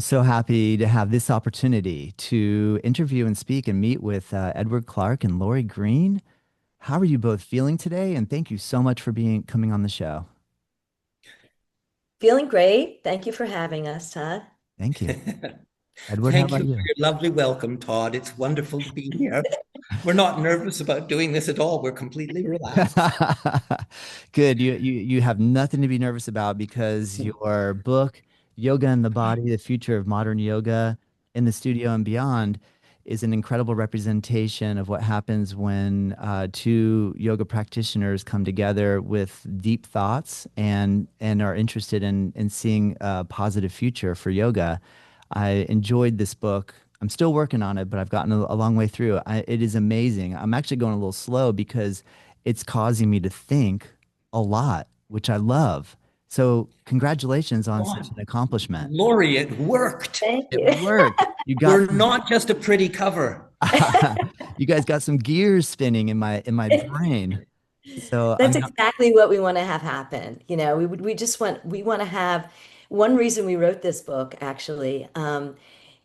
so happy to have this opportunity to interview and speak and meet with Edward Clark and Laurie Greene. How are you both feeling today? And thank you so much for being coming on the show. Feeling great. Thank you for having us, Todd. Thank you. Edward, how Thank about you for you? your lovely welcome, Todd. It's wonderful to be here. We're not nervous about doing this at all. We're completely relaxed. Good. You have nothing to be nervous about because your book, Yoga and the Body, The Future of Modern Yoga in the Studio and Beyond, is an incredible representation of what happens when two yoga practitioners come together with deep thoughts and are interested in seeing a positive future for yoga. I enjoyed this book. I'm still working on it, but I've gotten a long way through. It is amazing. I'm actually going a little slow because it's causing me to think a lot, which I love. So, congratulations on such Oh, an accomplishment. Laurie, it worked. Thank It you. worked. You got We're not just a pretty cover. you guys got some gears spinning in my brain. So That's I'm exactly what we want to have happen. We want to have one reason we wrote this book actually,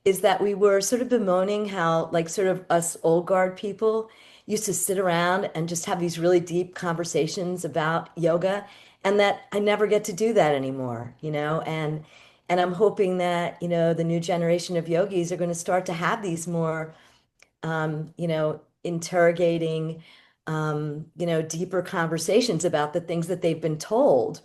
is that we were sort of bemoaning how like sort of us old guard people used to sit around and just have these really deep conversations about yoga, and that I never get to do that anymore, and I'm hoping that, the new generation of yogis are going to start to have these more interrogating, deeper conversations about the things that they've been told,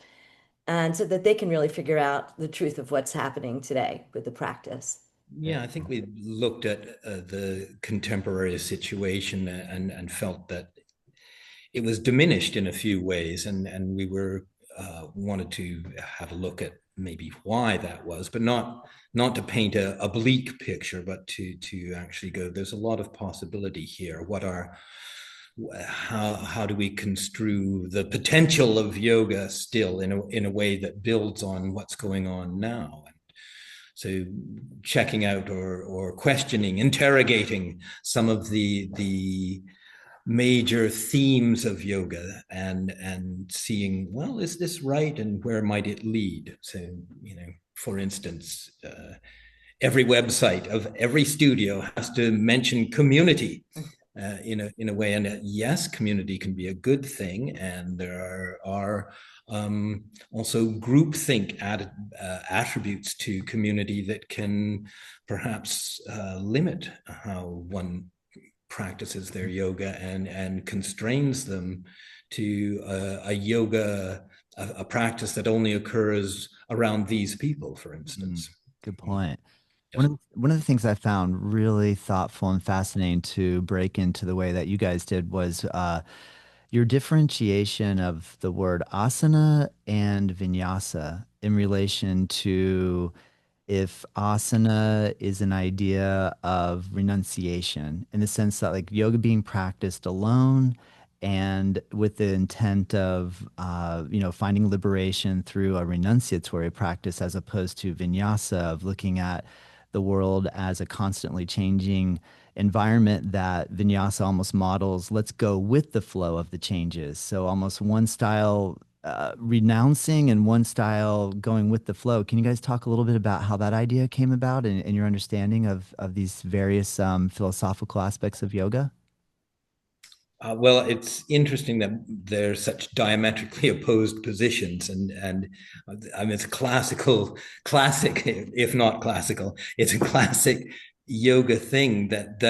and so that they can really figure out the truth of what's happening today with the practice. Yeah, I think we looked at the contemporary situation and felt that it was diminished in a few ways, and we were wanted to have a look at maybe why that was, but not to paint a bleak picture, but to actually go, there's a lot of possibility here. How do we construe the potential of yoga still in a way that builds on what's going on now? So checking out or questioning, interrogating some of the major themes of yoga and seeing, well, is this right and where might it lead? So, for instance, every website of every studio has to mention community in a way, and yes, community can be a good thing, and there are also groupthink attributes to community that can perhaps limit how one practices their yoga and constrains them to a yoga, a practice that only occurs around these people, for Mm, instance. good Mm. point. Yes. One of the things I found really thoughtful and fascinating to break into the way that you guys did was your differentiation of the word asana and vinyasa in relation to if asana is an idea of renunciation in the sense that like yoga being practiced alone and with the intent of finding liberation through a renunciatory practice as opposed to vinyasa of looking at the world as a constantly changing environment that vinyasa almost models. Let's go with the flow of the changes. So almost one style renouncing and one style going with the flow. Can you guys talk a little bit about how that idea came about and your understanding of these various philosophical aspects of yoga? Well, it's interesting that they're such diametrically opposed positions, and I mean, it's classic, if not classical. It's a classic yoga thing that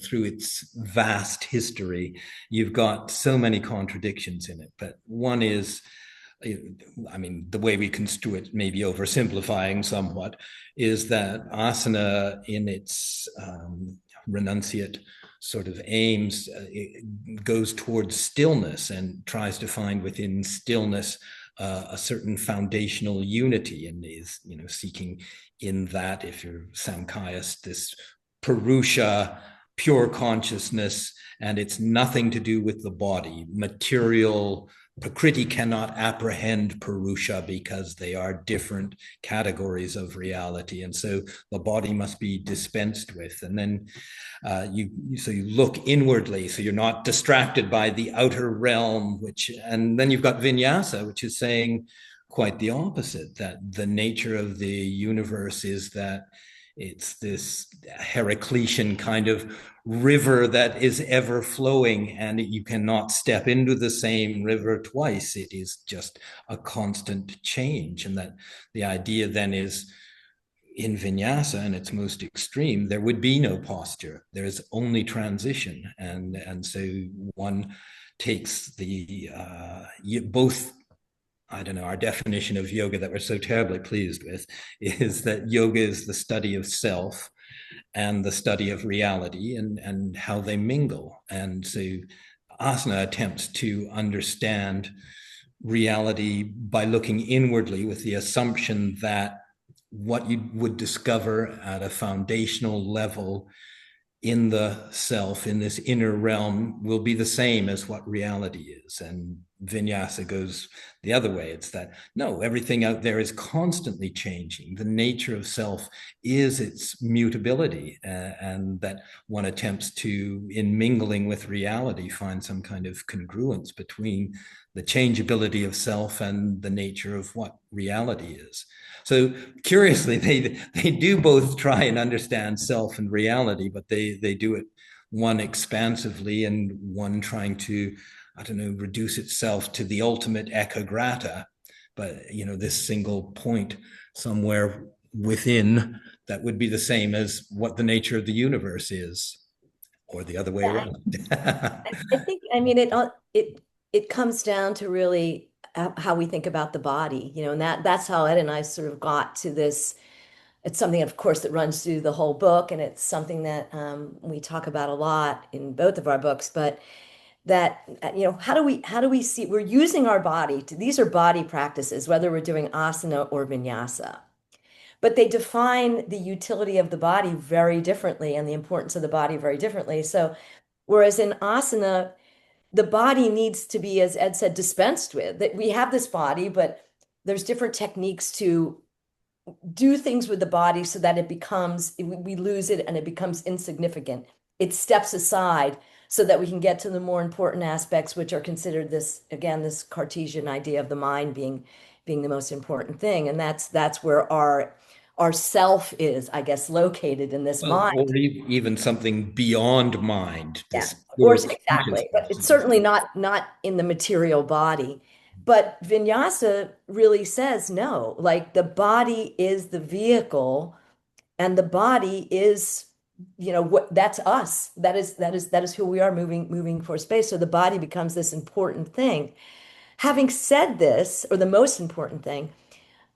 through its vast history, you've got so many contradictions in it. But one is, I mean, the way we construe it, maybe oversimplifying somewhat, is that asana in its renunciate sort of aims, it goes towards stillness and tries to find within stillness a certain foundational unity, and is seeking in that, if you're Samkhayist, this Purusha, pure consciousness, and it's nothing to do with the body. Material Prakriti cannot apprehend Purusha because they are different categories of reality, and so the body must be dispensed with. And then you look inwardly, so you're not distracted by the outer realm. And then you've got Vinyasa, which is saying quite the opposite, that the nature of the universe is that it's this Heraclitean kind of river that is ever flowing, and you cannot step into the same river twice. It is just a constant change. And that the idea then is, in vinyasa, in its most extreme, there would be no posture. There is only transition. And so one takes the both, I don't know, our definition of yoga that we're so terribly pleased with is that yoga is the study of self and the study of reality, and how they mingle. And so asana attempts to understand reality by looking inwardly, with the assumption that what you would discover at a foundational level in the self, in this inner realm, will be the same as what reality is. And vinyasa goes the other way. It's that, no, everything out there is constantly changing. The nature of self is its mutability, and that one attempts to, in mingling with reality, find some kind of congruence between the changeability of self and the nature of what reality is. So curiously, they do both try and understand self and reality, but they do it, one expansively and one trying to, I don't know, reduce itself to the ultimate ecca grata. But, you know, this single point somewhere within that would be the same as what the nature of the universe is, or the other way Yeah, around. I think, I mean, it comes down to really how we think about the body, you know, and that's how Ed and I sort of got to this. It's something, of course, that runs through the whole book, and it's something that we talk about a lot in both of our books. But that, you know, how do we see we're using our body to, these are body practices, whether we're doing asana or vinyasa, but they define the utility of the body very differently and the importance of the body very differently. So whereas in asana, the body needs to be, as Ed said, dispensed with. That we have this body, but there's different techniques to do things with the body so that it becomes, we lose it and it becomes insignificant. It steps aside so that we can get to the more important aspects, which are considered this, again, this Cartesian idea of the mind being the most important thing. And that's where our self is, I guess, located in this Well, mind. or even something beyond mind, Yeah, this or pure exactly, but it's consciousness. certainly not in the material body. But vinyasa really says no, like the body is the vehicle, and the body is, you know, what that's us. That is who we are, moving for space. So the body becomes this important thing. Having said this, or the most important thing,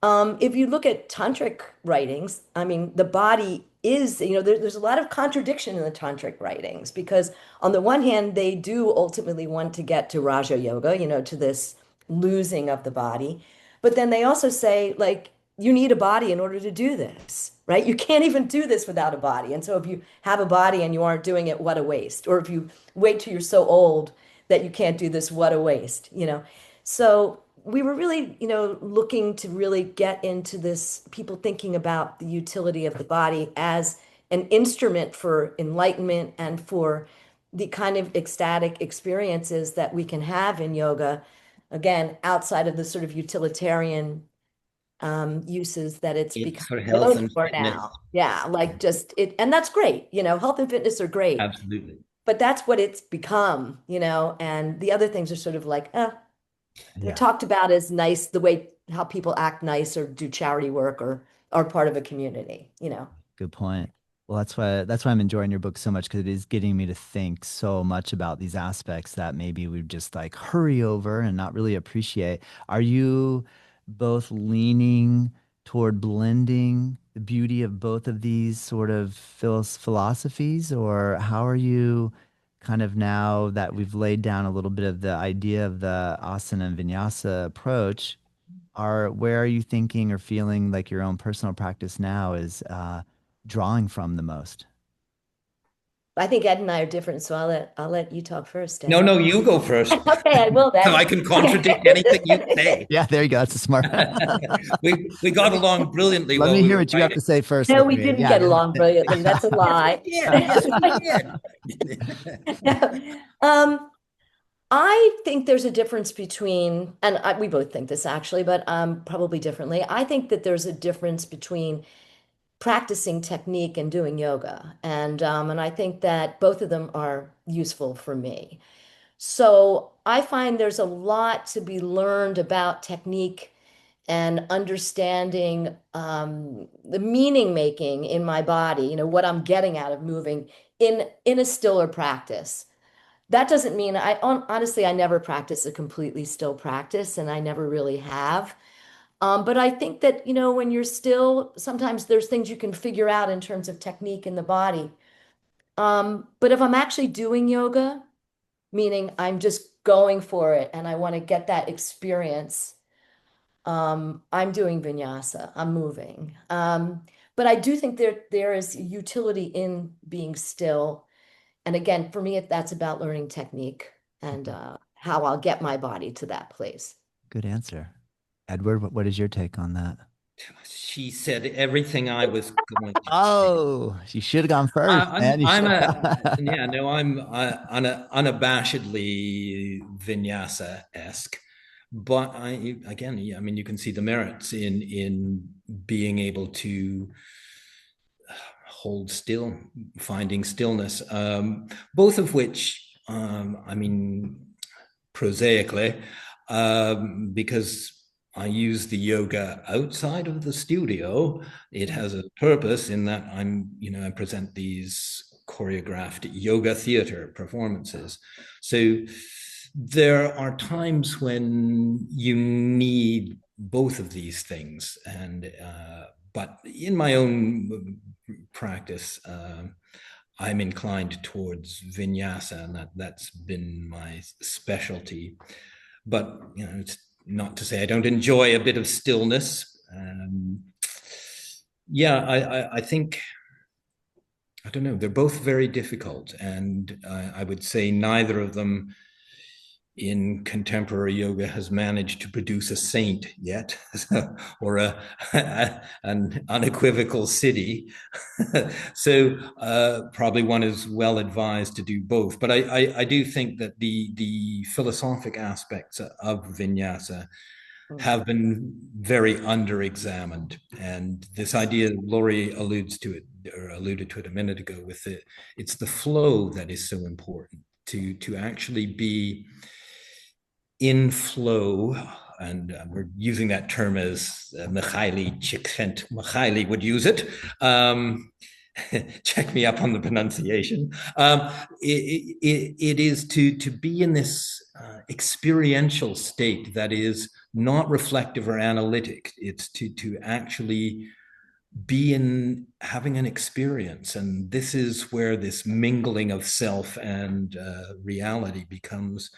if you look at tantric writings, I mean, the body is, you know, there's a lot of contradiction in the tantric writings, because on the one hand, they do ultimately want to get to Raja Yoga, you know, to this losing of the body. But then they also say, like, you need a body in order to do this, right? You can't even do this without a body. And so if you have a body and you aren't doing it, what a waste. Or if you wait till you're so old that you can't do this, what a waste, you know? So we were really, you know, looking to really get into this, people thinking about the utility of the body as an instrument for enlightenment and for the kind of ecstatic experiences that we can have in yoga, again, outside of the sort of utilitarian uses that it's It's become for health known and for fitness. now. Yeah, like just it, and that's great. You know, health and fitness are great, Absolutely. but that's what it's become, you know, and the other things are sort of like, they're Yeah. talked about as nice, the way how people act nice or do charity work or are part of a community, you know. Good point. Well, that's why I'm enjoying your book so much, because it is getting me to think so much about these aspects that maybe we just like hurry over and not really appreciate. Are you both leaning toward blending the beauty of both of these sort of philosophies, or how are you kind of, now that we've laid down a little bit of the idea of the asana and vinyasa approach, where are you thinking or feeling like your own personal practice now is drawing from the most? I think Ed and I are different, so I'll let you talk first, No, Ed. no, you go first. Okay, I will So then. I can contradict anything you say. Yeah, there you go. That's a smart. We got along brilliantly Let while me we hear were what you have writing. to say first, No, we Laurie. didn't Yeah. get along brilliantly. That's a Yes, we lie. did. Yes, we did. Um, I think there's a difference between, and we both think this actually, but probably differently. I think that there's a difference between practicing technique and doing yoga, and I think that both of them are useful for me. So I find there's a lot to be learned about technique and understanding the meaning making in my body, what I'm getting out of moving in a stiller practice. That doesn't mean honestly, I never practice a completely still practice, and I never really have. But I think that, when you're still, sometimes there's things you can figure out in terms of technique in the body. But if I'm actually doing yoga, meaning I'm just going for it and I want to get that experience, I'm doing vinyasa, I'm moving. But I do think there is utility in being still. And again, for me, that's about learning technique and how I'll get my body to that place. Good answer. Edward, what is your take on that? She said everything I was going to say. Oh, you should have gone first, man. You I'm should. a yeah no I'm unabashedly vinyasa-esque, but I again, yeah, I mean, you can see the merits in being able to hold still, finding stillness, both of which, I mean, prosaically, because I use the yoga outside of the studio. It has a purpose in that I present these choreographed yoga theater performances. So there are times when you need both of these things. But in my own practice, I'm inclined towards vinyasa, and that's been my specialty. But it's not to say I don't enjoy a bit of stillness. Yeah, I think, I don't know. They're both very difficult, and I would say neither of them in contemporary yoga has managed to produce a saint yet, or an unequivocal siddhi. So probably one is well advised to do both. But I do think that the philosophic aspects of vinyasa Mm. have been very under-examined, and this idea, Laurie alludes to it, or alluded to it a minute ago, with it's the flow that is so important, to actually be in flow. And we're using that term as Mikhaili Csikszentmihalyi would use it. Check me up on the pronunciation. It is to be in this experiential state that is not reflective or analytic. It's to actually be in having an experience, and this is where this mingling of self and reality becomes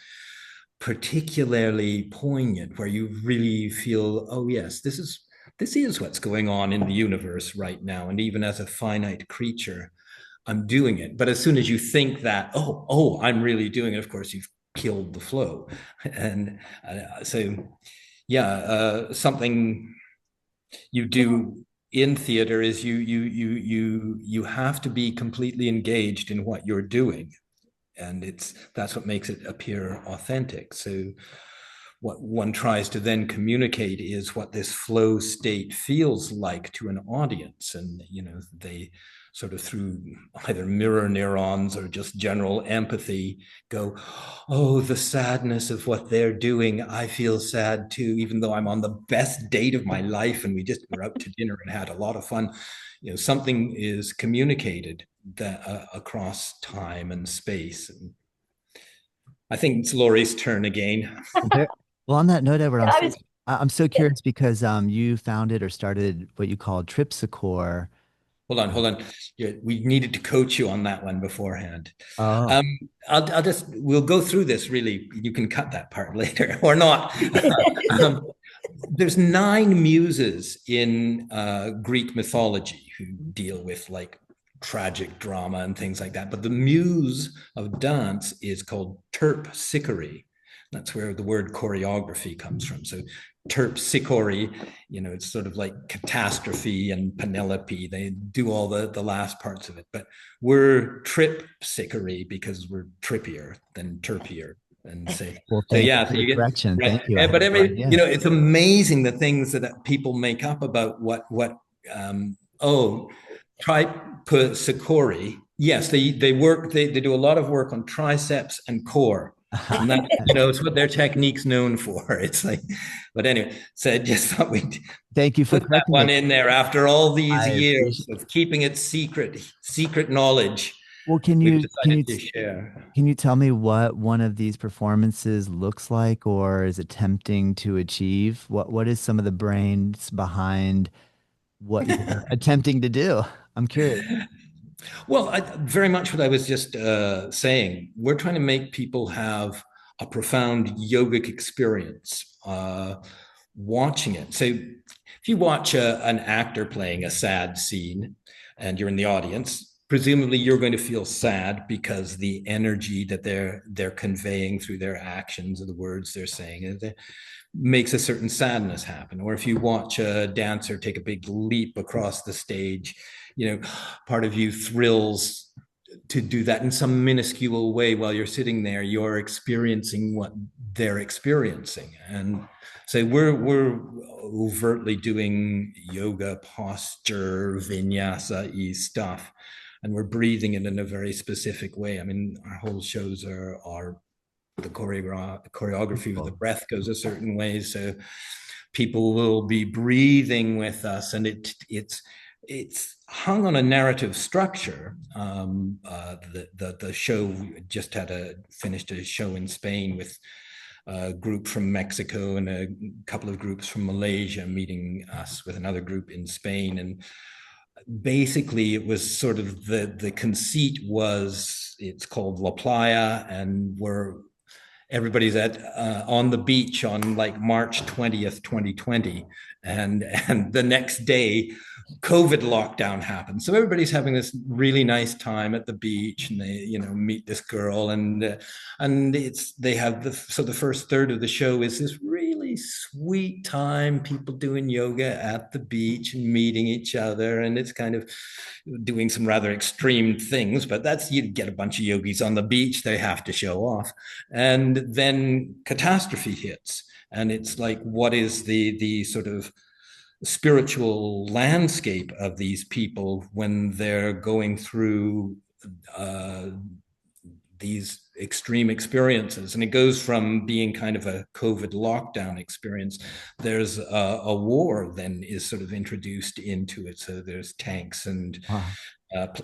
particularly poignant, where you really feel, oh yes, this is what's going on in the universe right now, and even as a finite creature, I'm doing it. But as soon as you think that, I'm really doing it, of course you've killed the flow. And so yeah, something you do in theater is you have to be completely engaged in what you're doing, and that's what makes it appear authentic. So what one tries to then communicate is what this flow state feels like to an audience, and they sort of, through either mirror neurons or just general empathy, go, oh, the sadness of what they're doing, I feel sad too, even though I'm on the best date of my life and we just were out to dinner and had a lot of fun. Something is communicated that across time and space. And I think it's Laurie's turn again. Well, on that note, Edward, Yeah, I'm so curious because you founded or started what you called Tripsichore. Hold on. Yeah, we needed to coach you on that one beforehand. Oh, Um, we'll go through this really. You can cut that part later or not. um, there's 9 muses in Greek mythology who deal with like tragic drama and things like that. But the muse of dance is called Terpsichore. That's where the word choreography comes from. So Terpsichore, it's sort of like catastrophe and Penelope. They do all the last parts of it. But we're Tripsichore because we're trippier than terpier. And so, Well, so thank you yeah, for so the you get correction. right. Thank you. I had But no idea. it's amazing the things that people make up about oh, Tripsichore. Yes, they do a lot of work on triceps and core. And that, it's what their technique's known for. It's like, but anyway, so I just thought we'd Thank you for put that correcting one me. in there after all these I years appreciate. of keeping it secret knowledge. Well, We've decided to share. can you tell me what one of these performances looks like or is attempting to achieve? What is some of the brains behind what you're attempting to do? I'm curious. Well, very much what I was just saying. We're trying to make people have a profound yogic experience watching it. So, if you watch an actor playing a sad scene and you're in the audience, presumably you're going to feel sad because the energy that they're conveying through their actions or the words they're saying makes a certain sadness happen. Or if you watch a dancer take a big leap across the stage, part of you thrills to do that in some minuscule way while you're sitting there. You're experiencing what they're experiencing. And so we're overtly doing yoga posture, vinyasa stuff, and we're breathing it in a very specific way. I mean, our whole shows are the choreography of the breath goes a certain way, so people will be breathing with us, and it's hung on a narrative structure. The show just finished a show in Spain with a group from Mexico and a couple of groups from Malaysia meeting us with another group in Spain. And basically it was sort of the conceit was, it's called La Playa, and everybody's on the beach on like March 20th, 2020. And the next day, COVID lockdown happened. So everybody's having this really nice time at the beach, and they, meet this girl, and they have the first third of the show is this really sweet time, people doing yoga at the beach and meeting each other, and it's kind of doing some rather extreme things, but you get a bunch of yogis on the beach, they have to show off. And then catastrophe hits, and it's like, what is the sort of spiritual landscape of these people when they're going through these extreme experiences? And it goes from being kind of a COVID lockdown experience. There's a war then is sort of introduced into it. So there's tanks and Wow.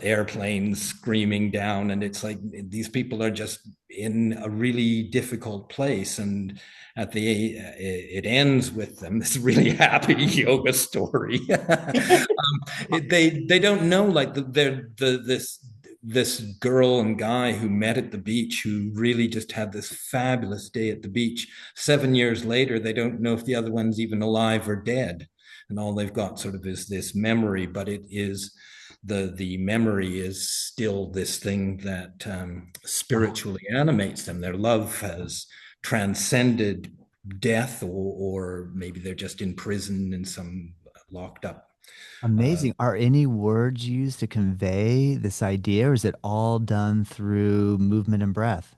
airplanes screaming down, and it's like these people are just in a really difficult place. And it ends with them this really happy yoga story. They don't know, like this girl and guy who met at the beach, who really just had this fabulous day at the beach. 7 years later, they don't know if the other one's even alive or dead, and all they've got sort of is this memory. But it is the memory is still this thing that spiritually animates them. Their love has transcended death, or maybe they're just in prison in some locked up. Amazing. Are any words used to convey this idea, or is it all done through movement and breath?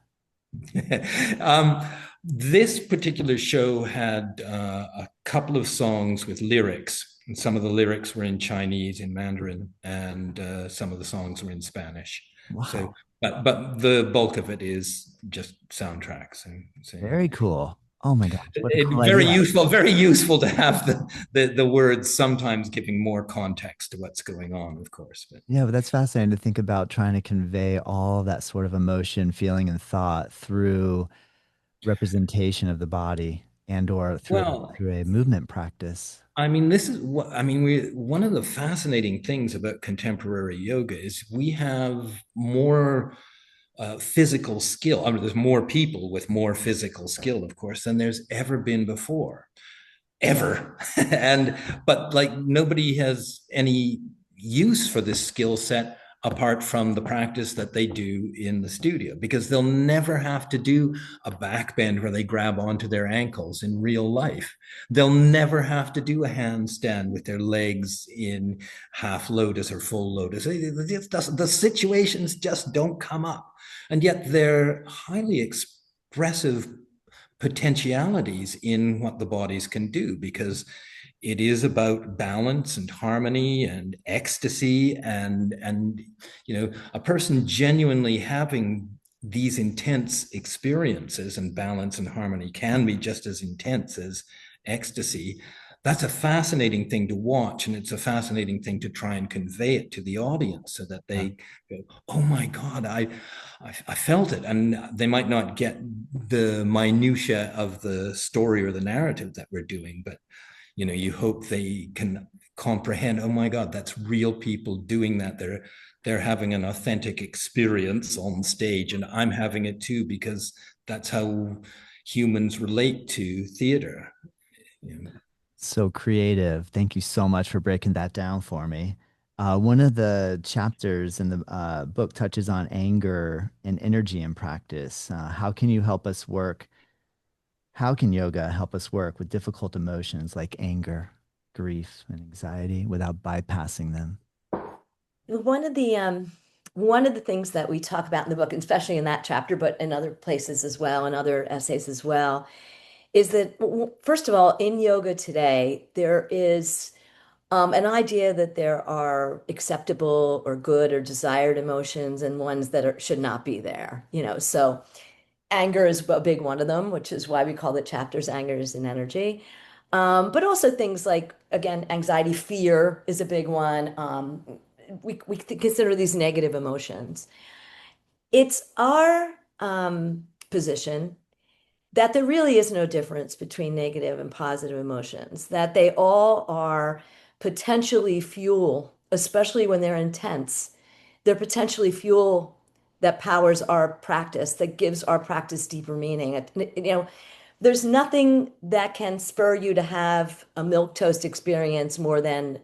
um, this particular show had a couple of songs with lyrics. And some of the lyrics were in Chinese, in Mandarin, and some of the songs were in Spanish. Wow. So, but the bulk of it is just soundtracks. And so, Very cool. Oh my gosh, what a cool very idea. useful, very useful to have the words sometimes giving more context to what's going on, of course. But Yeah, but that's fascinating to think about trying to convey all that sort of emotion, feeling, and thought through representation of the body and or well, through a movement practice. I mean, this is what I mean. One of the fascinating things about contemporary yoga is we have more physical skill. I mean, there's more people with more physical skill, of course, than there's ever been before, ever. But like nobody has any use for this skill set apart from the practice that they do in the studio, because they'll never have to do a back bend where they grab onto their ankles in real life. They'll never have to do a handstand with their legs in half lotus or full lotus. The situations just don't come up. And yet they're highly expressive potentialities in what the bodies can do, because it is about balance and harmony and ecstasy, and a person genuinely having these intense experiences, and balance and harmony can be just as intense as ecstasy. That's a fascinating thing to watch, and it's a fascinating thing to try and convey it to the audience so that they go, oh my God, I felt it. And they might not get the minutia of the story or the narrative that we're doing, but you hope they can comprehend, oh my God, that's real people doing that. They're having an authentic experience on stage, and I'm having it too, because that's how humans relate to theater. So creative. Thank you so much for breaking that down for me. One of the chapters in the book touches on anger and energy in practice. How can you help us work? How can yoga help us work with difficult emotions like anger, grief, and anxiety without bypassing them? One of the one of the things that we talk about in the book, and especially in that chapter, but in other places as well, and other essays as well, is that first of all, in yoga today, there is an idea that there are acceptable or good or desired emotions and ones that should not be there. So anger is a big one of them, which is why we call the chapters Anger is an Energy. But also things like, again, anxiety, fear is a big one. We consider these negative emotions. It's our position that there really is no difference between negative and positive emotions, that they all are potentially fuel, especially when they're intense. They're potentially fuel that powers our practice, that gives our practice deeper meaning. There's nothing that can spur you to have a milk toast experience more than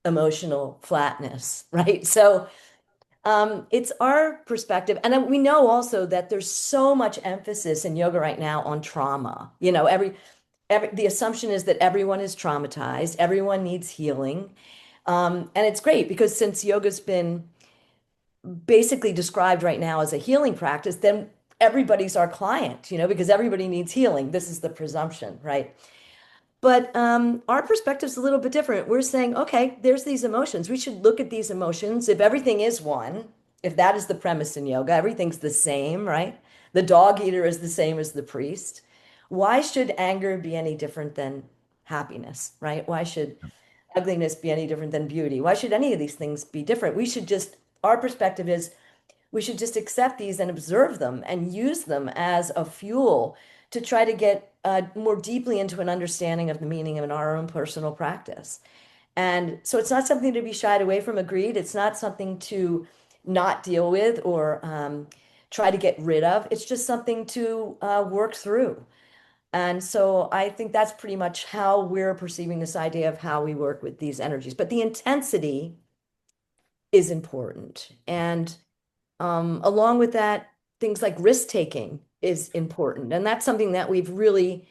emotional flatness, right? So it's our perspective. And we know also that there's so much emphasis in yoga right now on trauma. The assumption is that everyone is traumatized, everyone needs healing. And it's great because since yoga's been basically described right now as a healing practice, then everybody's our client, because everybody needs healing. This is the presumption, right? But our perspective is a little bit different. We're saying, okay, there's these emotions. We should look at these emotions. If everything is one, if that is the premise in yoga, everything's the same, right? The dog eater is the same as the priest. Why should anger be any different than happiness, right? Why should ugliness be any different than beauty? Why should any of these things be different? Our perspective is we should just accept these and observe them and use them as a fuel to try to get more deeply into an understanding of the meaning of our own personal practice. And so it's not something to be shied away from, agreed. It's not something to not deal with or try to get rid of. It's just something to work through. And so I think that's pretty much how we're perceiving this idea of how we work with these energies. But the intensity is important. And along with that, things like risk taking is important. And that's something that we've really,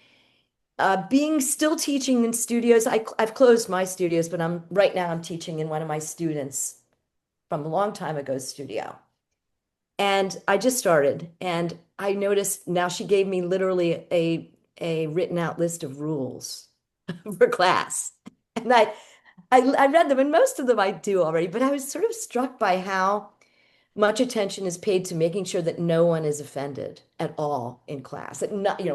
being still teaching in studios. I've closed my studios, but right now I'm teaching in one of my students from a long time ago studio. And I just started and I noticed now she gave me literally a written out list of rules for class. And I read them and most of them I do already, but I was sort of struck by how much attention is paid to making sure that no one is offended at all in class. That not,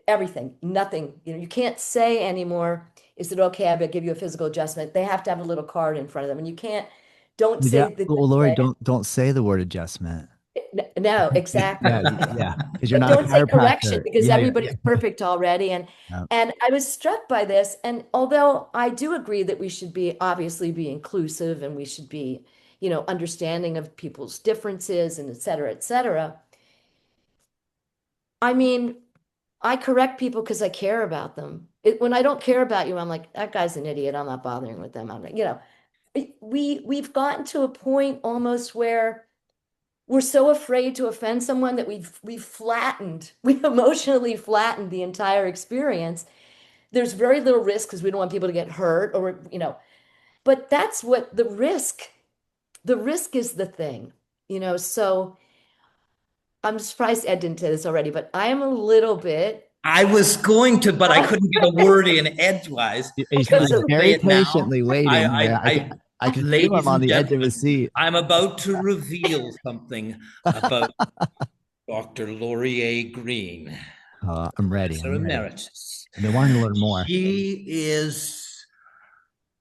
everything, nothing, you can't say anymore, is it okay? I better give you a physical adjustment. They have to have a little card in front of them and you can't, don't Yeah. say the Well, Lori, don't say the word adjustment. no, Yeah, exactly. yeah, because you're But not a don't say correction chiropractor. because everybody's perfect already. And Yeah. and I was struck by this. And although I do agree that we should be obviously be inclusive and we should be, understanding of people's differences and et cetera, et cetera. I mean, I correct people because I care about them. When I don't care about you, I'm like, that guy's an idiot. I'm not bothering with them. I'm like, we've gotten to a point almost where we're so afraid to offend someone that we've emotionally flattened the entire experience. There's very little risk because we don't want people to get hurt or, but that's what the risk is the thing, so I'm surprised Ed didn't say this already, but I am a little bit. I was going to, but I couldn't get a word in edgewise. He's, Can I Okay, he's so say very it now? patiently waiting there. I can feel him Ladies on and the edge of gentlemen, his seat. I'm about to reveal something about Dr. Laurie A. Greene, I'm ready. Professor I'm ready. Emeritus. I've been wanting to learn more. She is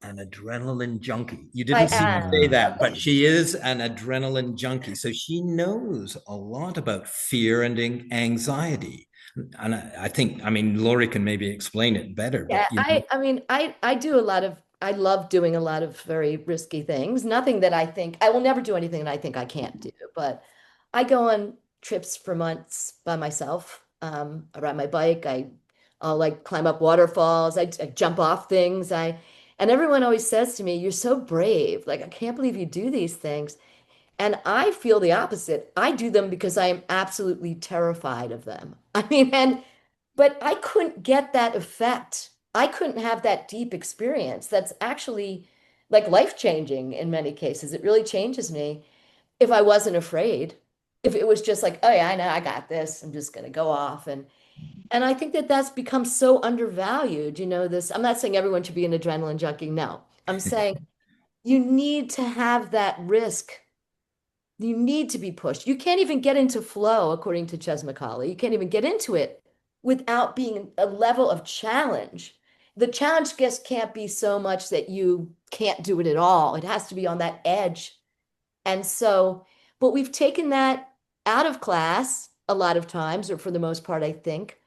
an adrenaline junkie. You I didn't see me say Uh, that, but she is an adrenaline junkie. So she knows a lot about fear and anxiety. And I think, I mean, Laurie can maybe explain it better, Yeah, but you know, I mean, I do a lot of, I love doing a lot of very risky things. Nothing that I think, I will never do anything that I think I can't do, but I go on trips for months by myself. I ride my bike. I'll like climb up waterfalls. I jump off things. And everyone always says to me, "You're so brave. Like, I can't believe you do these things." And I feel the opposite. I do them because I am absolutely terrified of them. I mean, but I couldn't get that effect. I couldn't have that deep experience. That's actually like life-changing in many cases. It really changes me if I wasn't afraid. If it was just like, oh yeah, I know I got this. I'm just gonna go off. And I think that that's become so undervalued. This, I'm not saying everyone should be an adrenaline junkie. No. I'm saying you need to have that risk. You need to be pushed. You can't even get into flow, according to Ches McCauley. You can't even get into it without being a level of challenge. The challenge just can't be so much that you can't do it at all. It has to be on that edge. And so, but we've taken that out of class a lot of times, or for the most part, I think,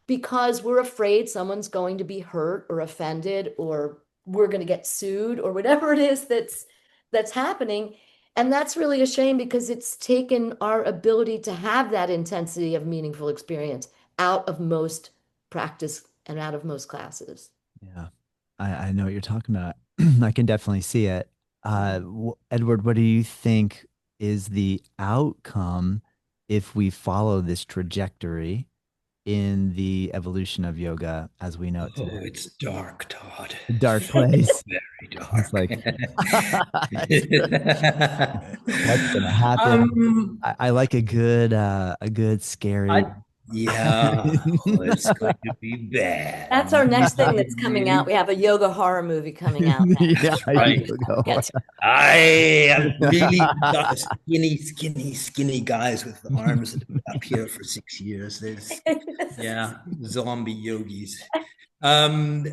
because we're afraid someone's going to be hurt or offended or we're going to get sued or whatever it is that's happening. And that's really a shame because it's taken our ability to have that intensity of meaningful experience out of most practice and out of most classes. yeah, I know what you're talking about. I can definitely see it. Edward, what do you think is the outcome if we follow this trajectory in the evolution of yoga as we know it oh, today? it's dark, Todd. A dark place. Very It's dark. like what's gonna happen? um, I like a good I, scary. yeah, oh, it's going to be bad. That's our next thing Really, that's coming out. really. We have a yoga horror movie coming out Yeah, That's you right. go. next. I have really got skinny guys with arms that have been up here for 6 years. There's, yeah, zombie yogis. Um,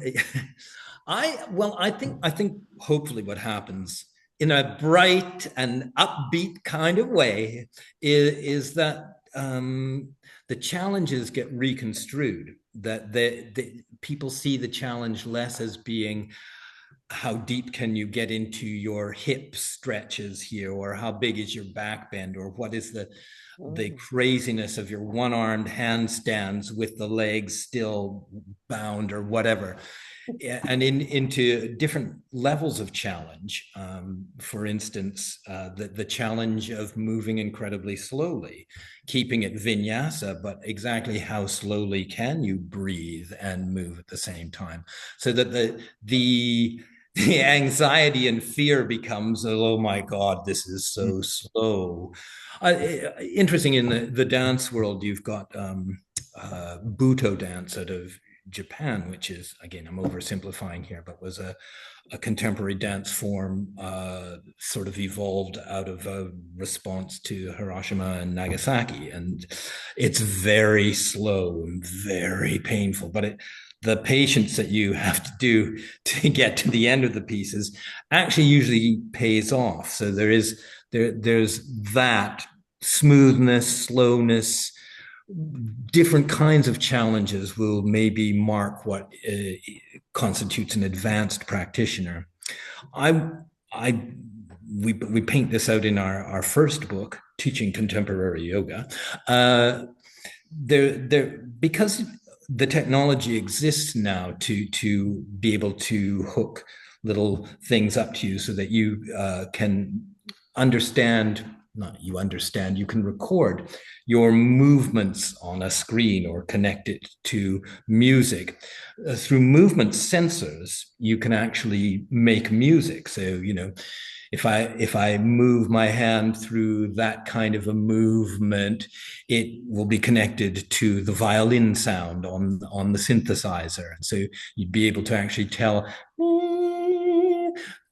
I think hopefully what happens in a bright and upbeat kind of way is that the challenges get reconstrued. That the people see the challenge less as being how deep can you get into your hip stretches here, or how big is your back bend, or what is the craziness of your one-armed handstands with the legs still bound or whatever, and into different levels of challenge. For instance, the challenge of moving incredibly slowly, keeping it vinyasa, but exactly how slowly can you breathe and move at the same time, so that the anxiety and fear becomes, oh my God, this is so slow. Interesting, in the dance world, you've got Buto dance out of Japan, which is, again, I'm oversimplifying here, but was a contemporary dance form sort of evolved out of a response to Hiroshima and Nagasaki. And it's very slow and very painful, but the patience that you have to do to get to the end of the pieces actually usually pays off. So there's that smoothness, slowness, different kinds of challenges will maybe mark what constitutes an advanced practitioner. I, I, we paint this out in our first book, Teaching Contemporary Yoga. Because the technology exists now to be able to hook little things up to you so that you can understand, not you understand, you can record your movements on a screen or connect it to music. Through movement sensors, you can actually make music. So, if I move my hand through that kind of a movement, it will be connected to the violin sound on the synthesizer. So you'd be able to actually tell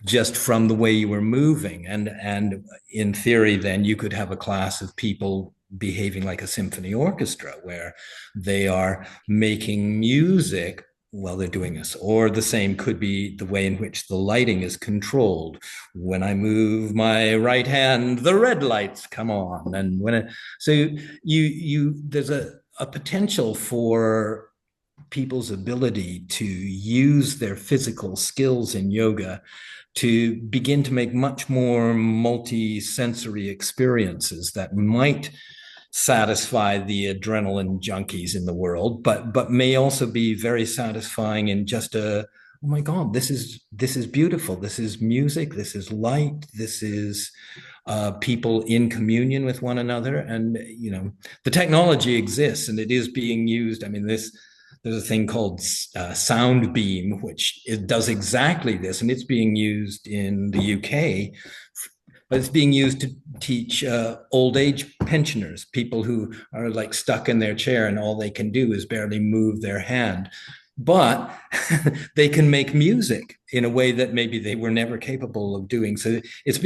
just from the way you were moving. And in theory, then you could have a class of people behaving like a symphony orchestra where they are making music while they're doing this. Or the same could be the way in which the lighting is controlled. When I move my right hand, the red lights come on. And so there's a potential for people's ability to use their physical skills in yoga to begin to make much more multi-sensory experiences that might satisfy the adrenaline junkies in the world, but may also be very satisfying in just oh my God, this is beautiful. This is music. This is light. This is people in communion with one another. And the technology exists and it is being used. I mean, there's a thing called Sound Beam, which it does exactly this, and it's being used in the UK, but it's being used to teach old age pensioners, people who are like stuck in their chair and all they can do is barely move their hand. But they can make music in a way that maybe they were never capable of doing. So it's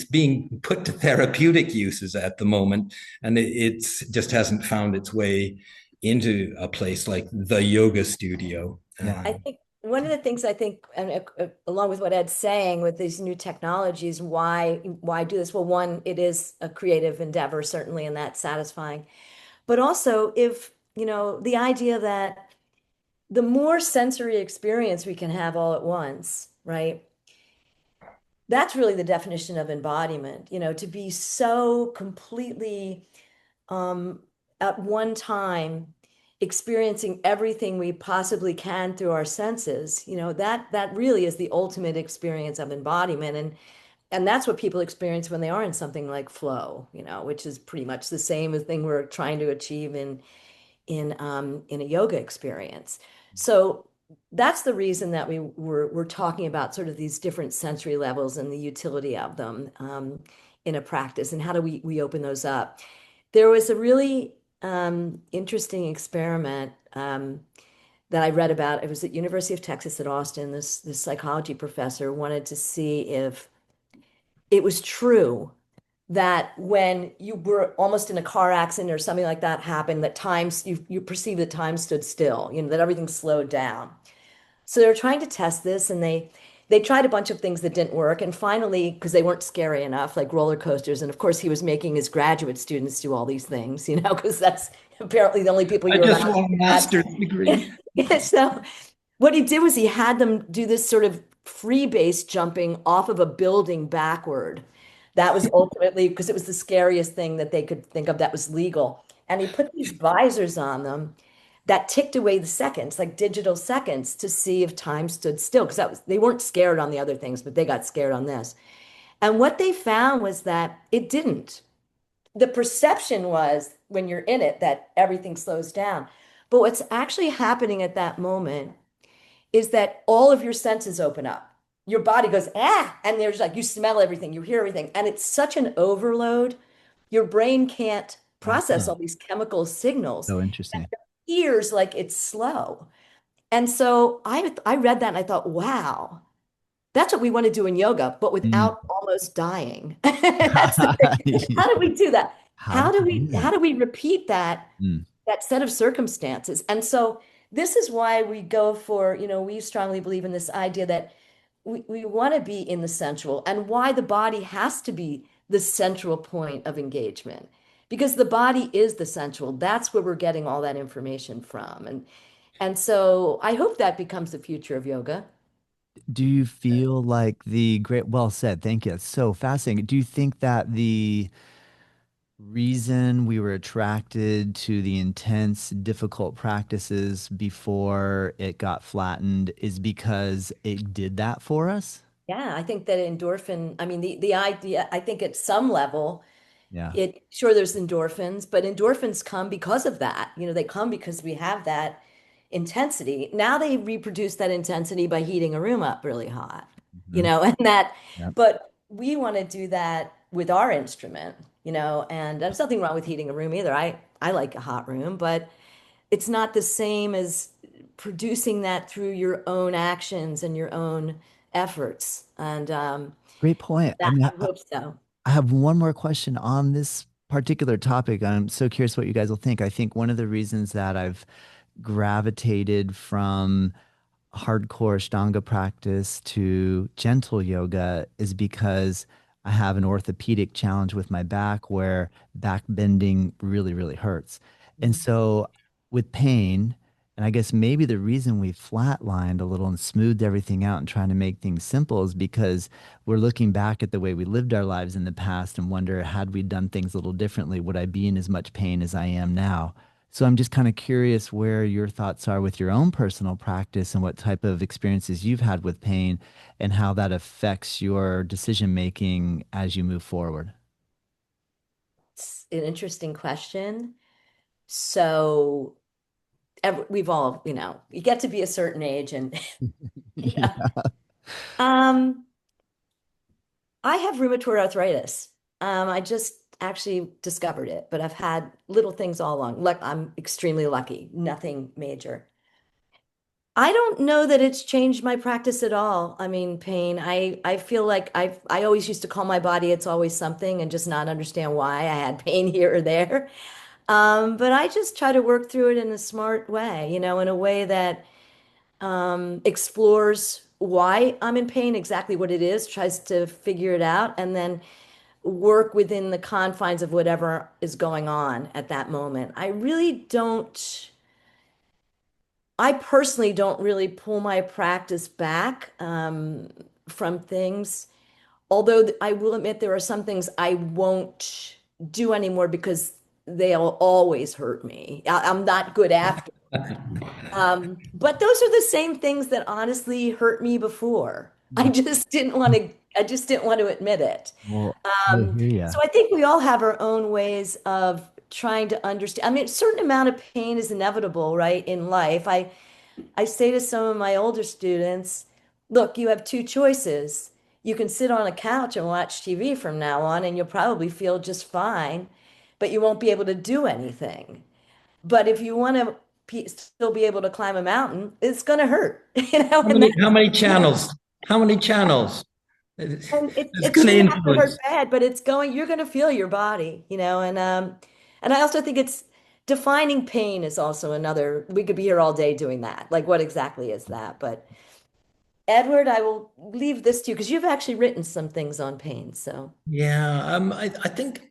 being put to therapeutic uses at the moment, and it's just hasn't found its way into a place like the yoga studio. Yeah. I think one of the things I think, and along with what Ed's saying with these new technologies, why do this? Well, one, it is a creative endeavor, certainly, and that's satisfying. But also, if, the idea that the more sensory experience we can have all at once, right? That's really the definition of embodiment, to be so completely um, at one time experiencing everything we possibly can through our senses, that really is the ultimate experience of embodiment. And that's what people experience when they are in something like flow, which is pretty much the same as thing we're trying to achieve in a yoga experience. So that's the reason that we're talking about sort of these different sensory levels and the utility of them in a practice, and how do we open those up. There was a really interesting experiment that I read about. It was at University of Texas at Austin. This psychology professor wanted to see if it was true that when you were almost in a car accident or something like that happened, that times you perceive that time stood still, that everything slowed down. So they were trying to test this, and they tried a bunch of things that didn't work. And finally, because they weren't scary enough, like roller coasters, and of course he was making his graduate students do all these things, because that's apparently the only people I you're just allowed want a to master's degree. do. So what he did was he had them do this sort of free base jumping off of a building backward. That was ultimately because it was the scariest thing that they could think of that was legal. And he put these visors on them that ticked away the seconds, like digital seconds, to see if time stood still. Because they weren't scared on the other things, but they got scared on this. And what they found was that it didn't. The perception was when you're in it that everything slows down. But what's actually happening at that moment is that all of your senses open up. Your body goes, ah, and there's like you smell everything, you hear everything. And it's such an overload, your brain can't process Uh-huh. all these chemical signals. So interesting. Ears like it's slow. And so I read that and I thought, wow, that's what we want to do in yoga, but Mm. without almost dying. That's the thing. How do we do that? How do you do How that? do we repeat Mm. that set of circumstances? And so this is why we go for, we strongly believe in this idea that we want to be in the sensual, and why the body has to be the central point of engagement, because the body is the sensual. That's where we're getting all that information from. And so I hope that becomes the future of yoga. Do you feel like well said, thank you. It's so fascinating. Do you think that the reason we were attracted to the intense, difficult practices before it got flattened is because it did that for us? Yeah, I think that endorphin, I mean, the idea, I think at some level, Yeah. sure there's endorphins, but endorphins come because of that. They come because we have that intensity. Now they reproduce that intensity by heating a room up really hot, Hmm. and that, Yep. but we want to do that with our instrument, and there's nothing wrong with heating a room either. I like a hot room, but it's not the same as producing that through your own actions and your own efforts. And Great point. I that mean, I hope so. I have one more question on this particular topic. I'm so curious what you guys will think. I think one of the reasons that I've gravitated from hardcore Ashtanga practice to gentle yoga is because I have an orthopedic challenge with my back where back bending really, really hurts. And so with pain, and I guess maybe the reason we flatlined a little and smoothed everything out and trying to make things simple is because we're looking back at the way we lived our lives in the past and wonder, had we done things a little differently, would I be in as much pain as I am now? So I'm just kind of curious where your thoughts are with your own personal practice and what type of experiences you've had with pain and how that affects your decision making as you move forward. It's an interesting question. So we've all, you get to be a certain age and yeah. Um, I have rheumatoid arthritis. I just actually discovered it, but I've had little things all along. Like I'm extremely lucky, nothing major. I don't know that it's changed my practice at all. I mean, pain. I feel like I always used to call my body it's always something and just not understand why I had pain here or there. But I just try to work through it in a smart way, in a way that explores why I'm in pain, exactly what it is, tries to figure it out, and then work within the confines of whatever is going on at that moment. I personally don't really pull my practice back from things. Although I will admit there are some things I won't do anymore because they'll always hurt me. I'm not good after. But those are the same things that honestly hurt me before. I just didn't want to admit it. Well, I hear So you. I think we all have our own ways of trying to understand. I mean, a certain amount of pain is inevitable, right, in life. I say to some of my older students, look, you have two choices. You can sit on a couch and watch TV from now on, and you'll probably feel just fine, but you won't be able to do anything. But if you want to still be able to climb a mountain, it's going to hurt, How and many how that's many channels? How many channels? and It's it going to shouldn't have to influence. hurt bad, but you're going to feel your body, and I also think it's defining pain is also another. We could be here all day doing that. Like, what exactly is that? But Edward, I will leave this to you because you've actually written some things on pain. So, Yeah, I think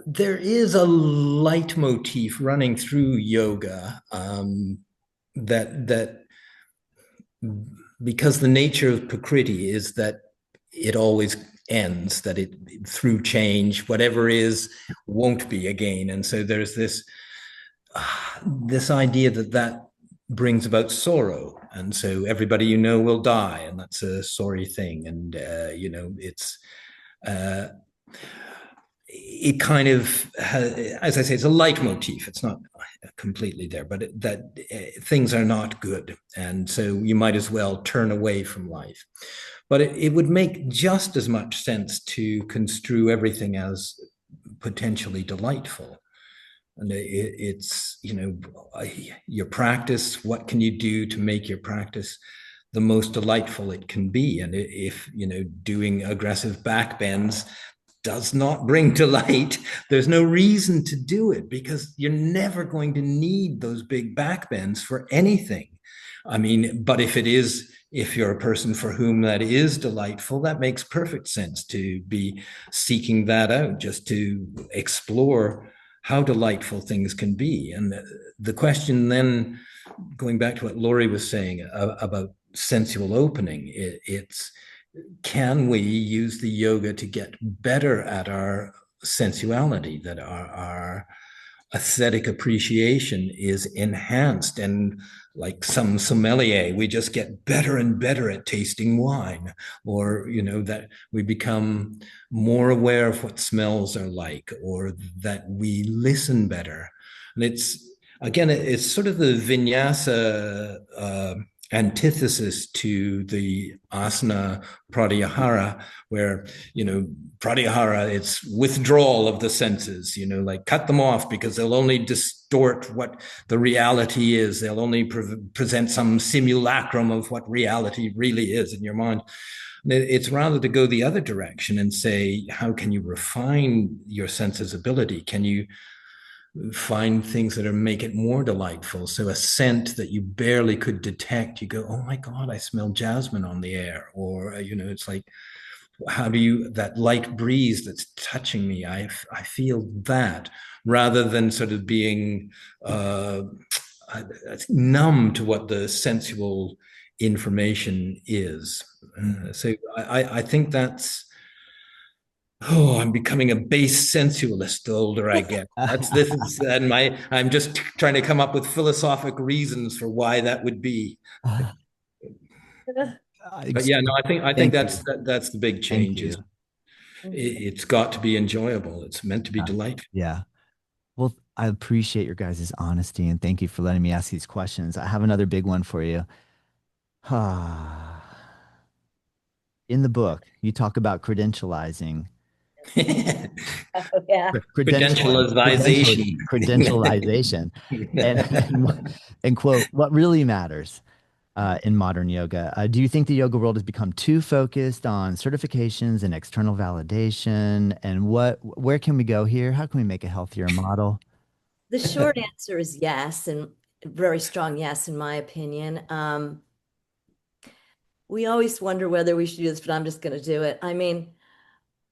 there is a leitmotif running through yoga that because the nature of Prakriti is that it always ends, that it through change, whatever is won't be again. And so there's this idea that brings about sorrow. And so everybody you know will die, and that's a sorry thing. And, uh, it kind of has, as I say, it's a leitmotif. It's not completely there, but things are not good, and so you might as well turn away from life. But it would make just as much sense to construe everything as potentially delightful. And it's your practice. What can you do to make your practice the most delightful it can be? And if doing aggressive back bends does not bring delight, there's no reason to do it because you're never going to need those big back bends for anything. I mean, but if you're a person for whom that is delightful, that makes perfect sense to be seeking that out, just to explore how delightful things can be. And the question then, going back to what Laurie was saying about sensual opening, it's can we use the yoga to get better at our sensuality, that our aesthetic appreciation is enhanced, and like some sommelier, we just get better and better at tasting wine, or that we become more aware of what smells are like, or that we listen better. And it's sort of the vinyasa antithesis to the asana pratyahara, where, pratyahara, it's withdrawal of the senses, like cut them off because they'll only distort what the reality is. They'll only present some simulacrum of what reality really is in your mind. It's rather to go the other direction and say, how can you refine your senses ability? Can you find things that make it more delightful? So a scent that you barely could detect, you go, oh my God, I smell jasmine on the air. Or, it's like, how do you, that light breeze that's touching me, I feel that, rather than sort of being numb to what the sensual information is. So I think that's, I'm becoming a base sensualist the older I get. I'm just trying to come up with philosophic reasons for why that would be. But yeah, no, I think Thank that's you. that's the big Thank change. you. Is it's got to be enjoyable. It's meant to be delightful. Yeah. Well, I appreciate your guys' honesty and thank you for letting me ask these questions. I have another big one for you. In the book, you talk about credentializing. Oh, yeah. Credentialization. Credentialization, and, and quote, what really matters in modern yoga. Do you think the yoga world has become too focused on certifications and external validation? And where can we go here? How can we make a healthier model? The short answer is yes, and very strong yes, in my opinion. We always wonder whether we should do this, but I'm just going to do it. I mean,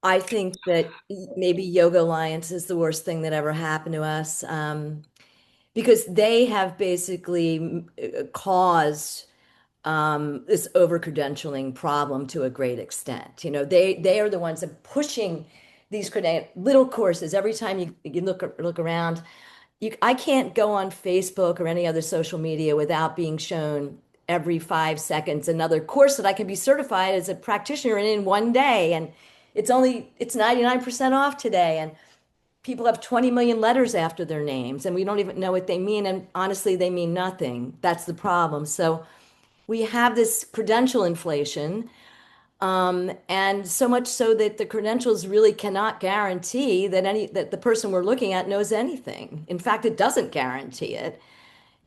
I think that maybe Yoga Alliance is the worst thing that ever happened to us, because they have basically caused this over-credentialing problem to a great extent. They are the ones that are pushing these little courses. Every time you look around, I can't go on Facebook or any other social media without being shown every 5 seconds another course that I can be certified as a practitioner in one day. And it's 99% off today. And people have 20 million letters after their names, and we don't even know what they mean. And honestly, they mean nothing. That's the problem. So we have this credential inflation, and so much so that the credentials really cannot guarantee that the person we're looking at knows anything. In fact, it doesn't guarantee it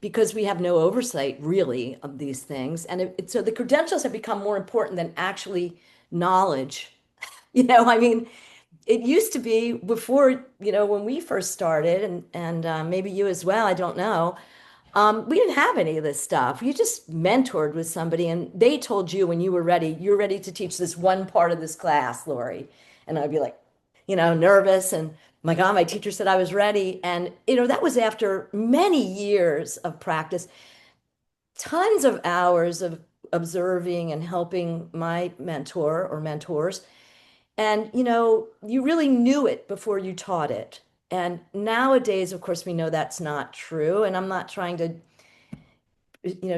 because we have no oversight really of these things. And so the credentials have become more important than actually knowledge. I mean, it used to be before, when we first started, and maybe you as well, I don't know. We didn't have any of this stuff. You just mentored with somebody, and they told you when you were ready, you're ready to teach this one part of this class, Laurie. And I'd be like, nervous. And my God, my teacher said I was ready. And, that was after many years of practice, tons of hours of observing and helping my mentor or mentors. And, you really knew it before you taught it. And nowadays, of course, we know that's not true. And I'm not trying to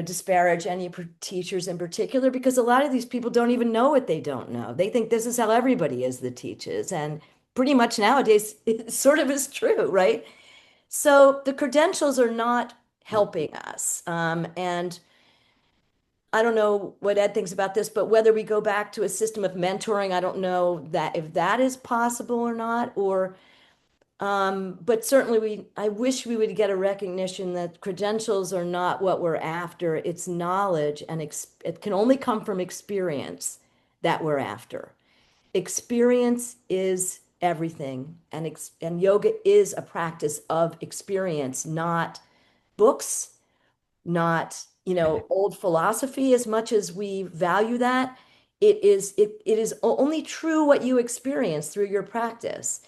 disparage any teachers in particular, because a lot of these people don't even know what they don't know. They think this is how everybody is that teaches. And pretty much nowadays, it sort of is true, right? So the credentials are not helping us. And I don't know what Ed thinks about this, but whether we go back to a system of mentoring, I don't know that if that is possible or not, but certainly I wish we would get a recognition that credentials are not what we're after. It's knowledge, and it can only come from experience that we're after. Experience is everything, and yoga is a practice of experience, not books, not, old philosophy. As much as we value that, it is only true what you experience through your practice.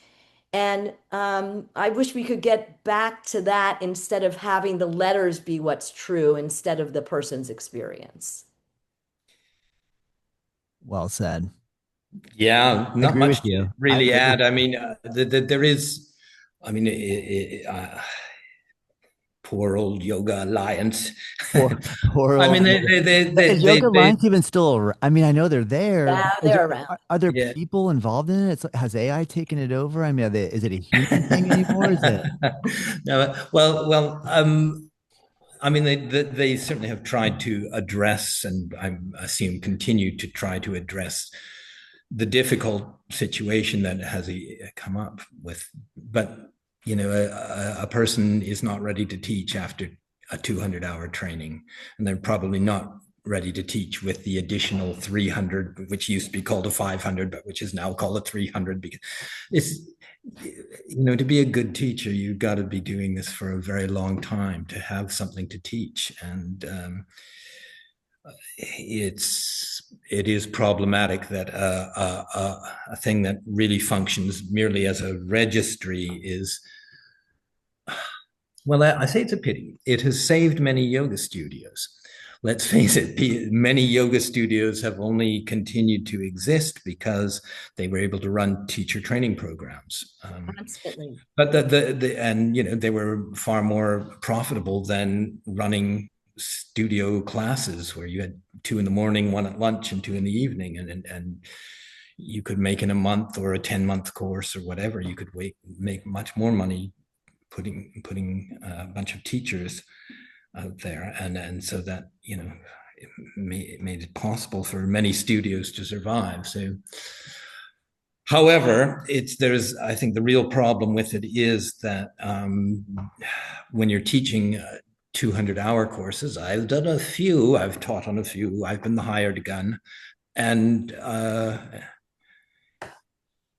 And I wish we could get back to that instead of having the letters be what's true instead of the person's experience. Well said. Yeah, I not agree with much to you. I really agree. add. I mean, there is, I mean, poor old Yoga Alliance. Poor I old mean, yoga. Is Yoga Alliance even still I mean, I know they're there. Yeah, Is they're around. are there yeah. people involved in it? Has AI taken it over? I mean, is it a human thing anymore? Is it? No, well, I mean, they certainly have tried to address, and I assume continue to try to address the difficult situation that has come up with. But, you know, a person is not ready to teach after a 200-hour training, and they're probably not ready to teach with the additional 300, which used to be called a 500, but which is now called a 300, because it's, you know, to be a good teacher, you've got to be doing this for a very long time to have something to teach. And it is problematic that a thing that really functions merely as a registry is, well, I say it's a pity. It has saved many yoga studios. Let's face it, many yoga studios have only continued to exist because they were able to run teacher training programs. Constantly. But and you know, they were far more profitable than running studio classes where you had 2 in the morning, 1 at lunch, and 2 in the evening, and you could make in a month or a 10-month course or whatever. You could make much more money putting a bunch of teachers out there, and so that, you know, it made it possible for many studios to survive. So, however, there's, I think the real problem with it is that when you're teaching 200-hour courses, I've done a few, I've taught on a few, I've been the hired gun, and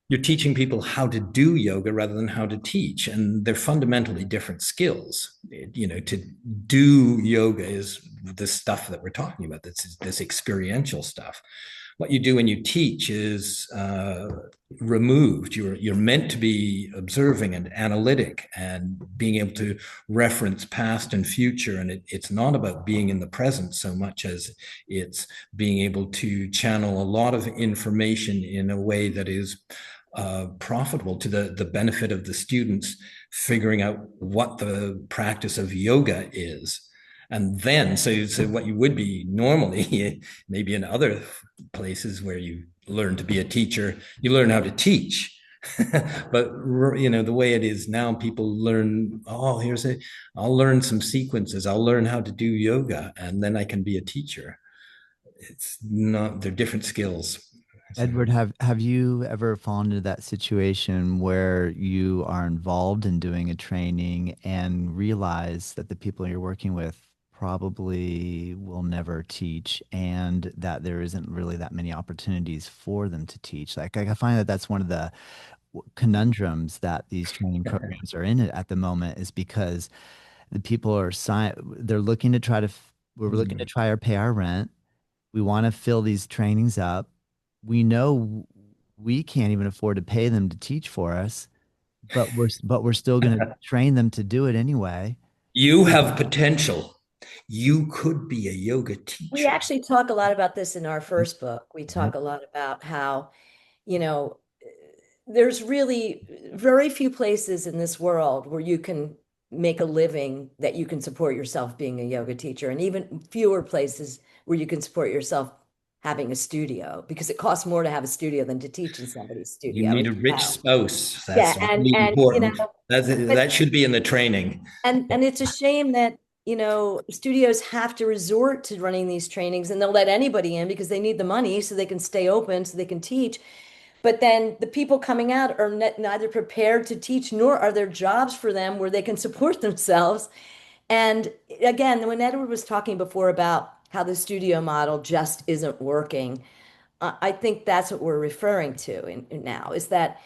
you're teaching people how to do yoga rather than how to teach, and they're fundamentally different skills. You know, to do yoga is the stuff that we're talking about, this experiential stuff. What you do when you teach is removed. You're meant to be observing and analytic and being able to reference past and future. And it's not about being in the present so much as it's being able to channel a lot of information in a way that is profitable to the benefit of the students, figuring out what the practice of yoga is. And then, so what you would be normally, maybe in other places where you learn to be a teacher, you learn how to teach. But, you know, the way it is now, people learn, oh, I'll learn some sequences, I'll learn how to do yoga, and then I can be a teacher. It's not, they're different skills. Edward, have you ever fallen into that situation where you are involved in doing a training and realize that the people you're working with probably will never teach, and that there isn't really that many opportunities for them to teach? Like, I find that that's one of the conundrums that these training programs are in at the moment, is because the people are they're looking to try to, we're looking to try to pay our rent. We want to fill these trainings up. We know we can't even afford to pay them to teach for us, but we're still going to train them to do it anyway. You have potential. You could be a yoga teacher. We actually talk a lot about this in our first book. We talk a lot about how, you know, there's really very few places in this world where you can make a living that you can support yourself being a yoga teacher, and even fewer places where you can support yourself having a studio, because it costs more to have a studio than to teach in somebody's You studio. need a rich spouse. Yeah, That's really important. you know, That should be in the training. and it's a shame that, you know, studios have to resort to running these trainings, and they'll let anybody in because they need the money so they can stay open, so they can teach. But then the people coming out are neither prepared to teach, nor are there jobs for them where they can support themselves. And again, when Edward was talking before about how the studio model just isn't working, I think that's what we're referring to now, is that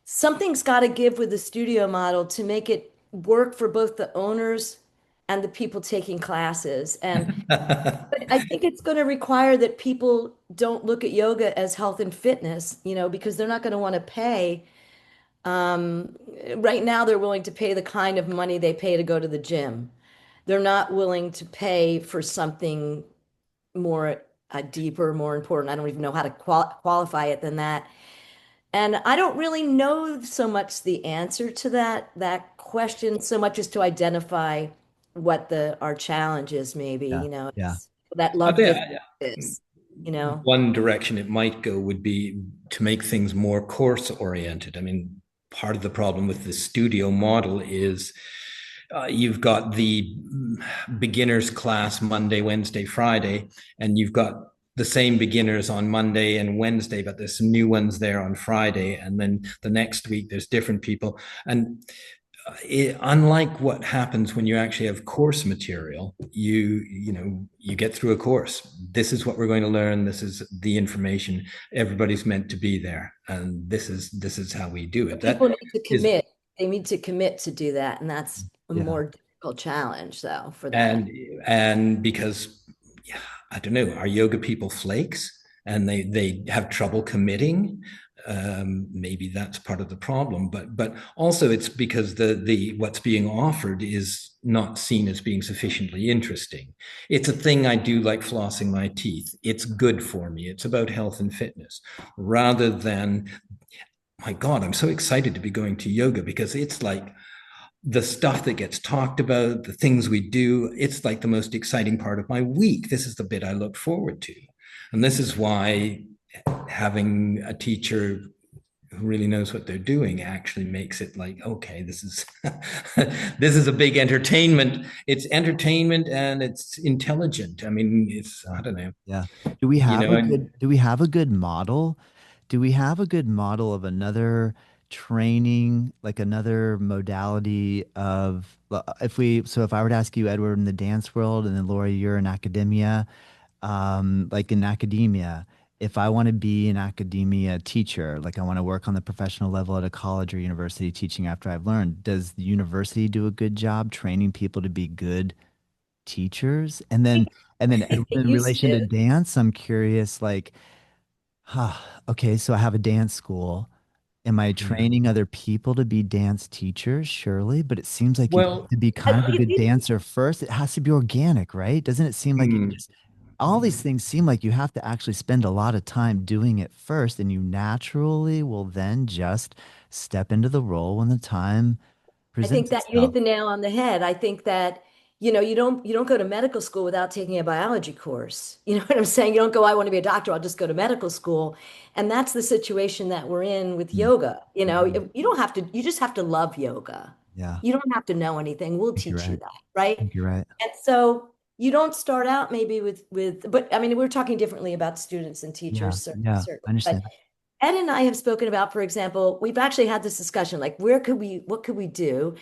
something's got to give with the studio model to make it work for both the owners and the people taking classes. And but I think it's going to require that people don't look at yoga as health and fitness, you know, because they're not going to want to pay. Right now, they're willing to pay the kind of money they pay to go to the gym. They're not willing to pay for something more deeper, more important. I don't even know how to qualify it than that. And I don't really know so much the answer to that question, so much as to identify what our challenge is, maybe, Yeah. you know, Yeah. that I love think is, you know. one direction it might go would be to make things more course oriented. I mean, part of the problem with the studio model is you've got the beginners class Monday, Wednesday, Friday, and you've got the same beginners on Monday and Wednesday, but there's some new ones there on Friday. And then the next week, there's different people. And unlike what happens when you actually have course material, you get through a course. This is what we're going to learn. This is the information. Everybody's meant to be there, and this is how we do it. People need to Is commit. They need to commit to do that, and that's a Yeah. more difficult challenge, though, for them. and because I don't know, are yoga people flakes and they have trouble committing? Maybe that's part of the problem, but also it's because the what's being offered is not seen as being sufficiently interesting. It's a thing I do, like flossing my teeth. It's good for me. It's about health and fitness, rather than, my God, I'm so excited to be going to yoga, because it's like the stuff that gets talked about, the things we do, it's like the most exciting part of my week. This is the bit I look forward to. And this is why having a teacher who really knows what they're doing actually makes it like, okay, this is this is a big entertainment. It's entertainment and it's intelligent. I mean, it's, I don't know. Yeah. And Do we have a good model? Do we have a good model of another training, like another modality of, if I were to ask you, Edward, in the dance world, and then Laurie, you're in academia, like in academia, if I want to be an academia teacher, like I want to work on the professional level at a college or university teaching after I've learned, does the university do a good job training people to be good teachers? And then They in used relation to to. dance, I'm curious, like, huh, okay, so I have a dance school. Am I yeah. training other people to be dance teachers? Surely, but it seems like you have Well, to be kind of a good They dancer first. It has to be organic, right? Doesn't it seem like hmm. all these things seem like you have to actually spend a lot of time doing it first, and you naturally will then just step into the role when the time I think presents that you hit itself. the nail on the head. I think that, you don't go to medical school without taking a biology course. You know what I'm saying? You don't go, I want to be a doctor, I'll just go to medical school. And that's the situation that we're in with Mm. yoga. You know, Mhm. you don't have to, you just have to love yoga. Yeah, You don't have to know anything. We'll I think you're teach you right. that, I right? think you're right. And so you don't start out maybe but I mean, we're talking differently about students and Yeah, teachers, yeah, I certainly. But understand. Ed and I have spoken about, for example, we've actually had this discussion, like what could we do?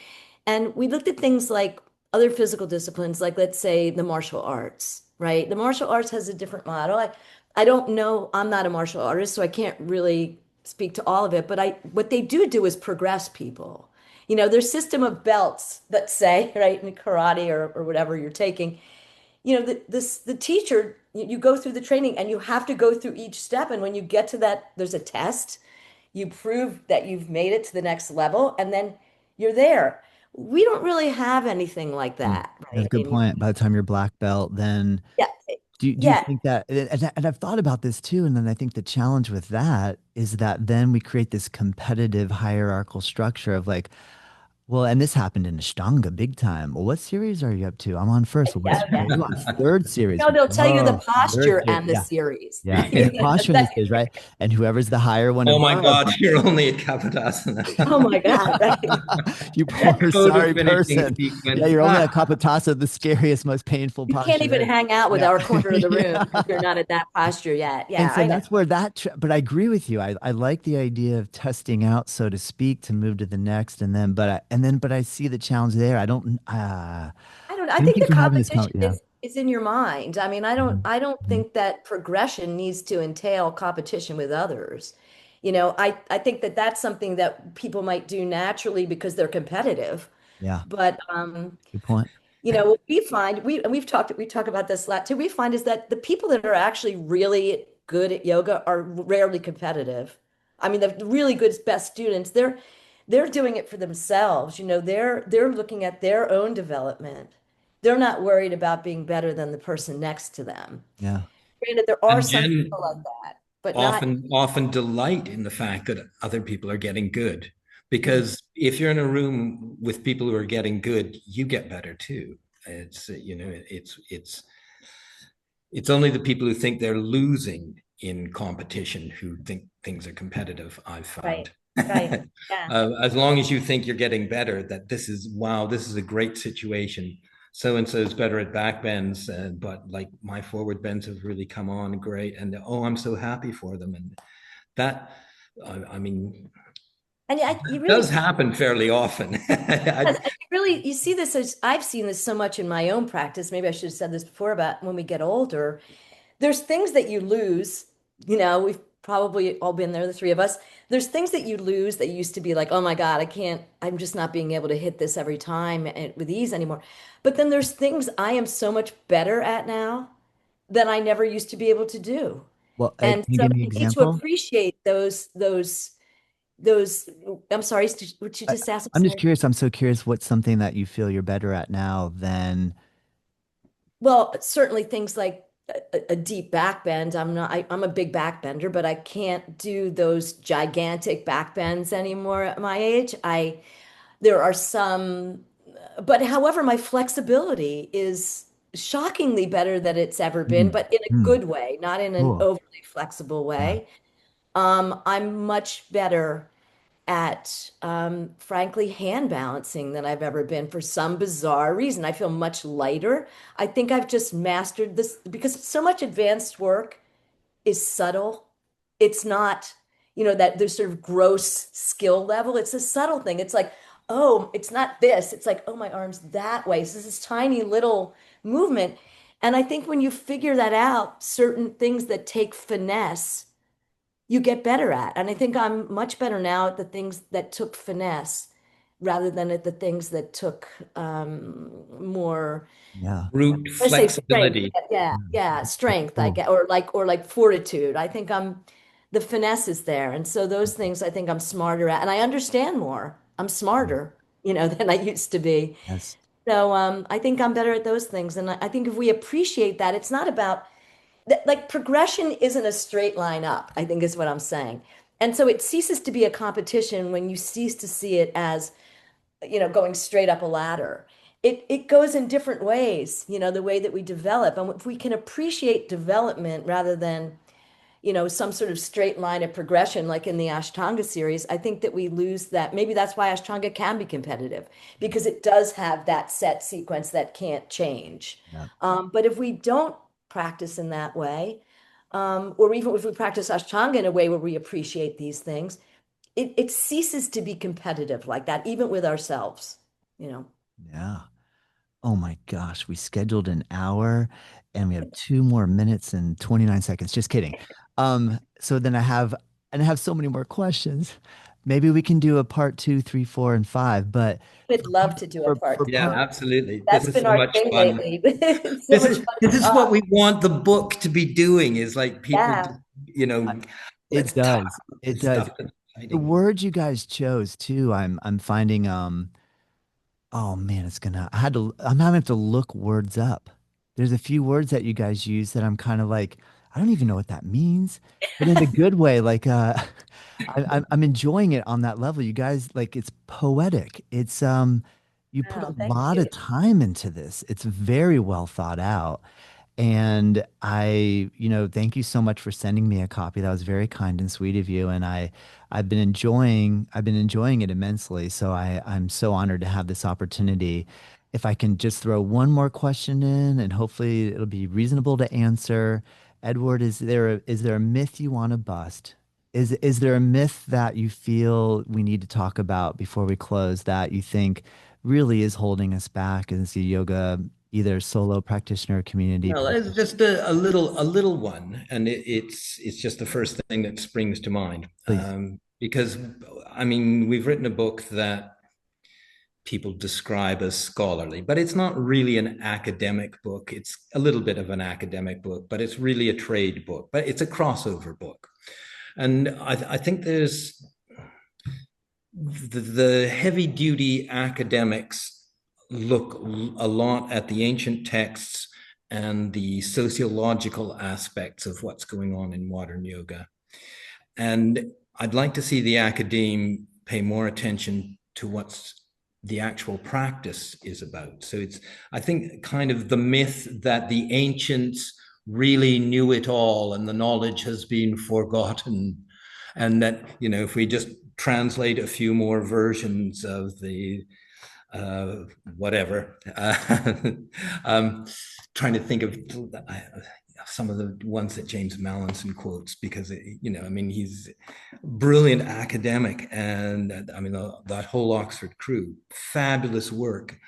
And we looked at things like other physical disciplines, like let's say the martial arts, right? The martial arts has a different model. I don't know, I'm not a martial artist, so I can't really speak to all of it, but what they do is progress people. Their system of belts, let's say, right, in karate or whatever you're taking, the teacher, you go through the training and you have to go through each step. And when you get to that, there's a test. You prove that you've made it to the next level, and then you're there. We don't really have anything like Mm. that, That's a right? good point. By the time you're black belt, then Yeah, do you yeah, think that, and I've thought about this too, and then I think the challenge with that is that then we create this competitive hierarchical structure of like, well, and this happened in Ashtanga big time. Well, what series are you up to? I'm on first. Well, what yeah, series yeah. are you on? Third series. No, they'll tell you the Oh, third posture series. and the Yeah. series. Yeah. And the posture in That- this is right. And whoever's the higher one Oh my above, God, you're only at Kapotasana. oh my God, right? you poor Photo sorry finishing person. Yeah, sequence. you're only at Kapatasa, the scariest, most painful You can't posture even there. hang out with Yeah. our corner of the room Yeah. if you're not at that posture yet. And Yeah, so I know. that's where but I agree with you. I like the idea of testing out, so to speak, to move to the next. But I see the challenge there. I don't know. I Thank think you the for having this competition comment. Yeah. is in your mind. I mean, I don't Mhm. I don't Mhm. think that progression needs to entail competition with others. I think that that's something that people might do naturally because they're competitive. Yeah. But Good point. what we find, and we talk about this a lot too. We find is that the people that are actually really good at yoga are rarely competitive. I mean, the really good best students, they're doing it for themselves. They're looking at their own development. They're not worried about being better than the person next to them. Yeah. Granted, there are And some then people like that, but not. often delight in the fact that other people are getting good. Mhm. Because if you're in a room with people who are getting good, you get better too. It's only the people who think they're losing in competition who think things are competitive, I've Right. found. Right. Yeah. As long as you think you're getting better, that this is, wow, this is a great situation. So and so is better at back bends, but like my forward bends have really come on great, and oh, I'm so happy for them, and that, I mean, And you really does happen fairly often. Yes, and you really you see this as I've seen this so much in my own practice. Maybe I should have said this before about when we get older. There's things that you lose. We've probably all been there, the three of us. There's things that you lose that used to be like, oh my God, I can't, I'm just not being able to hit this every time with ease anymore. But then there's things I am so much better at now than I never used to be able to do. Well, can And you so give me an you need to example? appreciate those, I'm sorry, would you I, just ask? I'm just curious. I'm so curious what's something that you feel you're better at now than, Well, certainly things like a deep back bend. I'm a big back bender, but I can't do those gigantic back bends anymore at my age. There are some, but however, my flexibility is shockingly better than it's ever been, mm, but in a mm, good way, not in an cool. overly flexible Yeah. way. I'm much better at, frankly, hand balancing than I've ever been for some bizarre reason. I feel much lighter. I think I've just mastered this because so much advanced work is subtle. It's not, that there's sort of gross skill level. It's a subtle thing. It's like, oh, it's not this. It's like, oh, my arm's that way. So this tiny little movement. And I think when you figure that out, certain things that take finesse you get better at. And I think I'm much better now at the things that took finesse rather than at the things that took more, Yeah. Brute let's say strength. flexibility. Yeah, Mm, yeah, that's strength, I cool. get, or like fortitude. I think the finesse is there. And so those things I think I'm smarter at. And I understand more. I'm Mm, smarter, than I used to be. yes. So I think I'm better at those things. And I think if we appreciate that, it's not about like progression isn't a straight line up, I think is what I'm saying. And so it ceases to be a competition when you cease to see it as, going straight up a ladder. It goes in different ways, the way that we develop. And if we can appreciate development rather than, some sort of straight line of progression, like in the Ashtanga series, I think that we lose that. Maybe that's why Ashtanga can be competitive because it does have that set sequence that can't change. Yeah. But if we don't practice in that way, or even if we practice Ashtanga in a way where we appreciate these things, it ceases to be competitive like that, even with ourselves, you know. Yeah. Oh my gosh, we scheduled an hour and we have 2 more minutes and 29 seconds. Just kidding. So then I have so many more questions. Maybe we can do a part two, three, four, and five. But I'd for love part to do a for part Yeah, two. part absolutely. This That's is been so our much thing fun. lately. It's so much fun This to is what talk. we want the book to be doing, is like people to, Yeah. I- let's it talk does. about It this does. stuff that's The exciting. words you guys chose too, I'm finding oh man, I'm having to look words up. There's a few words that you guys use that I'm kind of like, I don't even know what that means, but in a good way. Like, I'm enjoying it on that level. You guys, like, it's poetic. You put a Wow, thank lot you. of time into this. It's very well thought out. And thank you so much for sending me a copy. That was very kind and sweet of you. And I've been enjoying it immensely. So I'm so honored to have this opportunity. If I can just throw one more question in, and hopefully it'll be reasonable to answer. Edward, is there a myth you want to bust? Is there a myth that you feel we need to talk about before we close that you think really is holding us back as a yoga, either solo practitioner community Well, it's practitioner? just a little one, and it's just the first thing that springs to mind. Please. Because I mean, we've written a book that people describe as scholarly, but it's not really an academic book. It's a little bit of an academic book, but it's really a trade book. But it's a crossover book, and I think there's the heavy duty academics look a lot at the ancient texts and the sociological aspects of what's going on in modern yoga. And I'd like to see the academe pay more attention to what's the actual practice is about. So it's, I think, kind of the myth that the ancients really knew it all and the knowledge has been forgotten. And that, if we just translate a few more versions of the whatever. Trying to think of some of the ones that James Mallinson quotes, because I mean, he's a brilliant academic, and I mean that whole Oxford crew, fabulous work.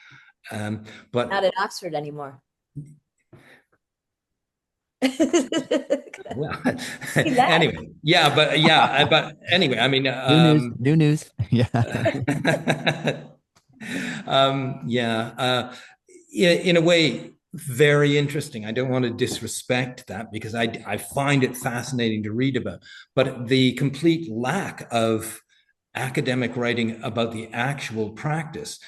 Not But at Oxford anymore. well, He left. anyway, but anyway, I mean, New news, new news. Yeah. yeah, in a way, very interesting. I don't want to disrespect that, because I find it fascinating to read about, but the complete lack of academic writing about the actual practice.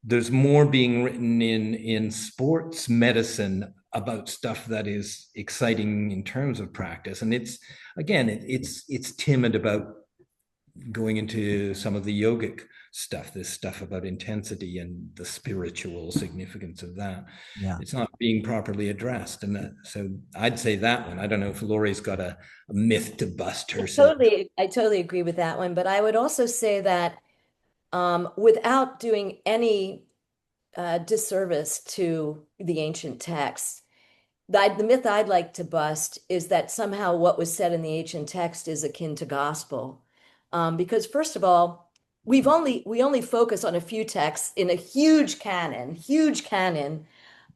There's more being written in sports medicine about stuff that is exciting in terms of practice, and it's again it's timid about going into some of the yogic stuff, this stuff about intensity and the spiritual significance of that. Yeah. It's not being properly addressed. And so I'd say that one. I don't know if Laurie's got a myth to bust herself. I totally agree with that one. But I would also say that without doing any disservice to the ancient texts, the myth I'd like to bust is that somehow what was said in the ancient text is akin to gospel. Because first of all, we only focus on a few texts in a huge canon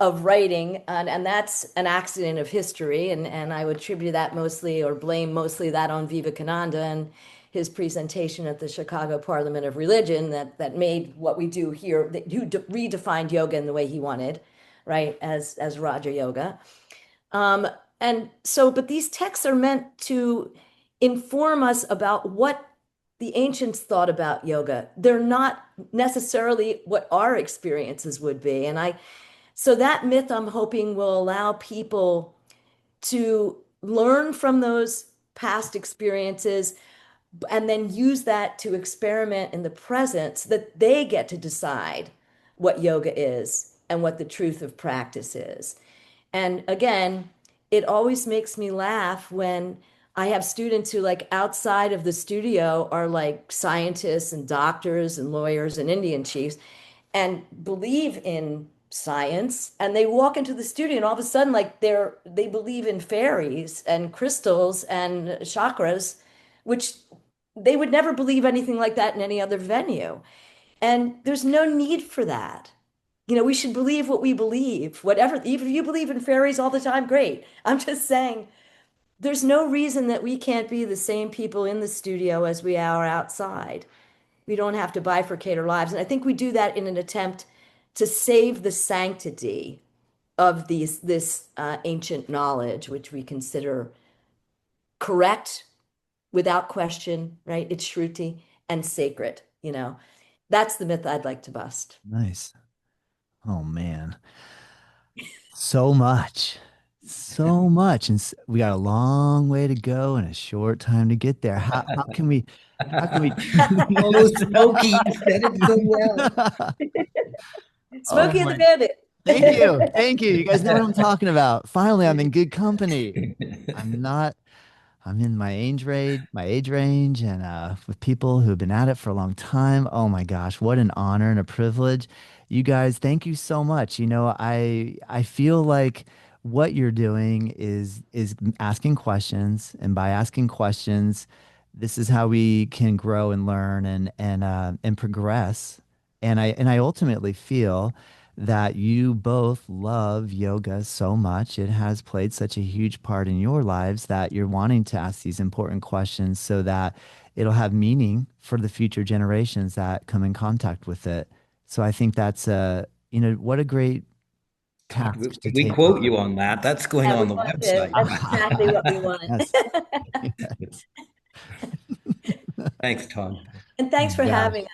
of writing, and that's an accident of history, and I would attribute that mostly or blame mostly that on Vivekananda and his presentation at the Chicago Parliament of Religion that made what we do here, who redefined yoga in the way he wanted, right, as Raja Yoga. Um, and so, but these texts are meant to inform us about what the ancients thought about yoga. They're not necessarily what our experiences would be. So that myth I'm hoping will allow people to learn from those past experiences and then use that to experiment in the present so that they get to decide what yoga is and what the truth of practice is. And again, it always makes me laugh when I have students who, like, outside of the studio are like scientists and doctors and lawyers and Indian chiefs and believe in science, and they walk into the studio and all of a sudden, like, they believe in fairies and crystals and chakras, which they would never believe anything like that in any other venue. And there's no need for that. We should believe what we believe, whatever. Even if you believe in fairies all the time, great. I'm just saying there's no reason that we can't be the same people in the studio as we are outside. We don't have to bifurcate our lives. And I think we do that in an attempt to save the sanctity of this ancient knowledge, which we consider correct without question, right? It's Shruti and sacred. That's the myth I'd like to bust. Nice. Oh man. So much. So much. And we got a long way to go and a short time to get there. How can we Oh, Smokey, you said it so well. Oh Smokey and the my. Bandit. Thank you. Thank you. You guys know what I'm talking about. Finally, I'm in good company. I'm not I'm in my age range, and with people who've been at it for a long time. Oh my gosh, what an honor and a privilege. You guys, thank you so much. I feel like what you're doing is asking questions, and by asking questions, this is how we can grow and learn and progress. And I ultimately feel that you both love yoga so much. It has played such a huge part in your lives that you're wanting to ask these important questions so that it'll have meaning for the future generations that come in contact with it. So I think that's what a great Todd, task to we take quote on. you on that. That's going Yeah, we on the want to. website. That's exactly what we want. Yes. Yes. Thanks, Todd. And Oh thanks my for gosh. having us.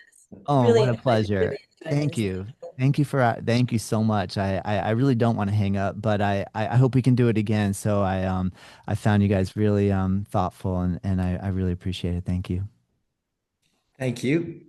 Oh, what Really a enjoyed, pleasure. really enjoyed Thank listening. you. Thank you so much. I really don't want to hang up, but I hope we can do it again. So I found you guys really thoughtful, and I really appreciate it. Thank you. Thank you.